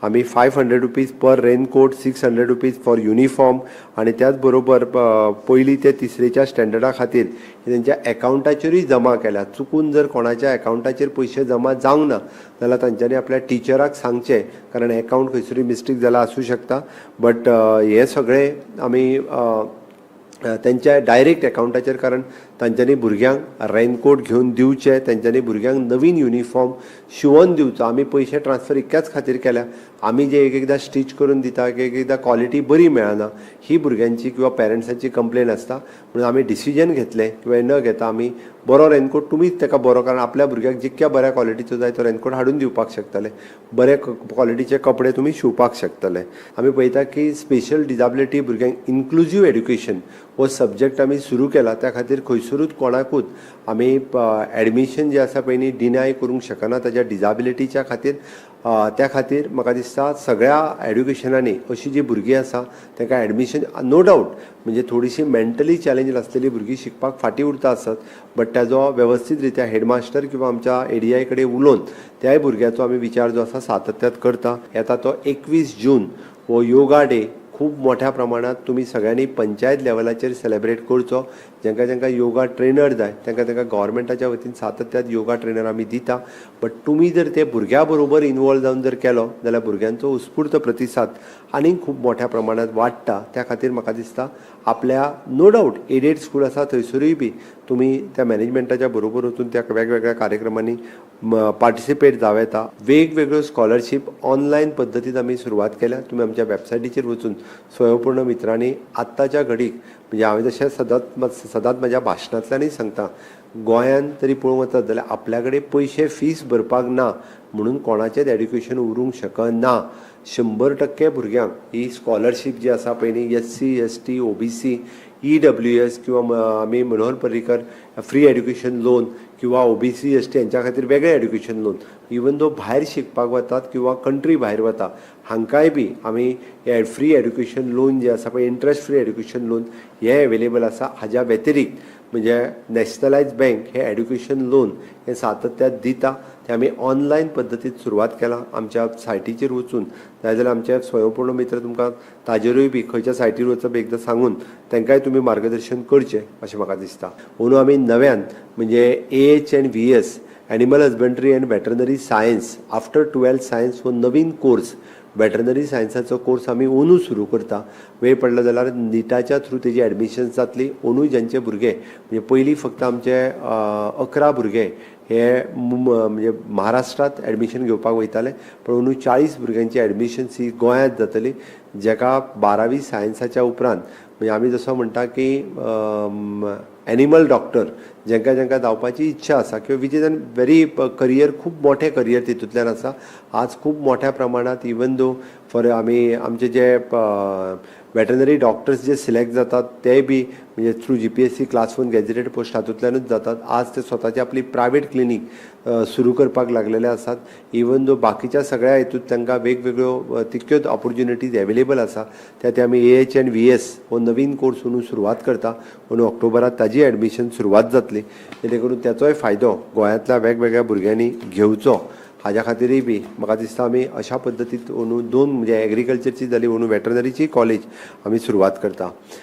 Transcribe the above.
आमी 500 rupees per raincoat, 600 rupees for uniform आणि त्याच बरोबर पयली ते तिसरेच्या स्टँडर्डा खातीर तेंच्या अकाउंटाचेरूय जमा केल्या. चुकून जर कोणाच्या अकाउंटाचेर पयशे जमा जावंक ना जाल्यार तांच्यांनी आपल्या टिचराक सांगचें, कारण अकाउंट खंयसरी मिस्टेक जाला आसूं शकता. बट हे सगळे आमी त्यांच्या डायरेक्ट अकाउंटाचेर, कारण तांच्यांनी भुरग्यांक रेनकोट घेवन दिवचे, तांच्यांनी भुरग्यांक नवीन युनिफॉर्म शिवून दिवचो. आमी पयशे ट्रान्सफर इतक्याच खातीर केल्या, आमी जे एक एकदां स्टिच करून दिता, एक एकदां क्वॉलिटी बरी मेळना, ही भुरग्यांची किंवा पेरंट्सांची कंप्लेन आसता. म्हणून आमी डिसिजन घेतलें किंवा न घेता आमी बरो रेनकोट तुमीच ताका बरो, कारण आपल्या भुरग्याक जितक्या बऱ्या क्वॉलिटीचो जाय तो रेनकोट हाडून दिवपाक शकतले, बरे क्वॉलिटीचे कपडे तुमी शिवपाक शकतले. आमी पळयता की स्पेशल डिजाबिलिटी भुरग्यांक इन्क्लुझीव एड्युकेशन हो सब्जेक्ट आमी सुरू केला. त्या खातीर खंयसरूच कोणाकूच आमी एडमिशन जे आसा पळय न्ही डिनाय करूंक शकना ताच्या डिजाबिलिटीच्या खातीर. त्या खातीर म्हाका दिसता सगळ्या एड्युकेशनांनी अशीं जीं भुरगीं आसा तांकां एडमिशन नो डावट म्हणजे थोडीशी मेंटली चॅलेंज आसलेली भुरगीं शिकपाक फाटीं उरता आसत, बट ताजो वेवस्थीत रित्या हेडमास्टर किंवा आमच्या एडीआय कडेन उलोवन त्याय भुरग्याचो आमी विचार जो आसा सातत्यात करता. येता तो 21 जून हो योगा डे खूब मोठ्या प्रमाणात तुम्ही सगळ्यांनी पंचायत लेवलाचेर सेलेब्रेट करचो. जांकां जांकां योगा ट्रेनर जाय तांकां गव्हर्मेंटाच्या वतीन सातत्यात योगा ट्रेनर आमी दिता. बट तुमी जर ते भुरग्यां बरोबर इनवॉल्व जावन जर केलो जाल्यार भुरग्यांचो उत्स्फूर्त प्रतिसाद आनीक खूब मोठ्या प्रमाणात वाडटा. त्या खातीर म्हाका दिसता आपल्या नो डावट एडेड स्कूल आसा थंयसरूय बी तुमी त्या मॅनेजमेंटाच्या बरोबर वचून त्या वेगवेगळ्या कार्यक्रमांनी पार्टिसिपेट जावं येता. वेगवेगळ्यो स्कॉलरशीप ऑनलायन पद्दतीन आमी सुरवात केल्या. तुमी आमच्या वेबसायटीचेर वचून स्वयंपूर्ण मित्रांनी आत्ताच्या घडीक म्हणजे हांवें जशें सदांच म्हाज्या भाशणांतल्यानय सांगता, गोंयांत तरी पळोवंक वचत जाल्यार आपल्या कडेन पयशे फीस भरपाक ना म्हणून कोणाचेंच एड्युकेशन उरूंक शकना. 100% भुरग्यांक ही स्कॉलरशीप जी आसा पळय न्ही SC ST OBC EWS किंवा आमी Manohar Parrikar free education loan किंवा OBC ST हांच्या खातीर वेगळें एड्युकेशन लोन, इवन दो भायर शिकपाक वतात किंवा कंट्री भायर वता हांकांय बी आमी फ्री एड्युकेशन लोन जे आसा पळय इंट्रस्ट फ्री एड्युकेशन लोन हे अवेलेबल आसा. हाज्या व्यतिरिक्त म्हणजे नॅशनलायज बँक हे एड्युकेशन लोन हे सातत्यात दिता. ते आमी ऑनलायन पद्दतीन सुरवात केला. आमच्या सायटीचेर वचून नाजाल्यार आमचे स्वयंपूर्ण मित्र तुमकां ताजेरूय बी खंयच्या सायटीर वचप एकदां सांगून तांकांय तुमी मार्गदर्शन करचें अशें म्हाका दिसता. म्हणून आमी नव्यान म्हणजे AH and VS animal husbandry and veterinary science after 12th science हो नवीन कोर्स वेटरनरी सायन्साचो कोर्स आमी अंदू सुरू करता. वेळ पडलो जाल्यार निटाच्या थ्रू तेजी एडमिशन्स जातली. अंदू ज्यांचे भुरगे म्हणजे पयलीं फक्त आमचे 11 भुरगे हे म्हणजे महाराष्ट्रांत एडमिशन घेवपाक वयताले, पण अंदू 40 भुरग्यांची एडमिशन्स ही गोंयांत जातली, जाका 12वी सायन्साच्या उपरांत म्हणजे आमी जसो म्हणटा की एनिमल डॉक्टर जांकां जांकां जावपाची इच्छा आसा किंवा which is an very career, खूब मोठें करियर तितूंतल्यान आसा. आज खूब मोठ्या प्रमाणात इवन दो फॉर आमी आमचे जे वेटरनरी डॉक्टर्स जे सिलेक्ट जातात ते बी म्हणजे through GPSC class 1 gazetted post हातूंतल्यानूच जातात. आज ते स्वताची आपली प्रायवेट क्लिनीक सुरू करपाक लागलेले आसात. इवन दो बाकीच्या सगळ्या हितूंत तांकां वेगवेगळ्यो तितक्योच ऑपॉर्च्युनिटीज अवेलेबल आसा. ते आमी AH and VS हो नवीन कोर्स म्हणून सुरवात करता. म्हणून ऑक्टोबरात ताजी एडमिशन सुरवात जातली. जेणे करून त्याचोय फायदो गोंयांतल्या वेगवेगळ्या भुरग्यांनी घेवचो. हाज्या खातीरय बी म्हाका दिसता आमी अशा पद्दतीन अंदू 2 म्हणजे एग्रीकल्चरची जाली अंदू वेटरनरीची कॉलेज आमी सुरवात करता.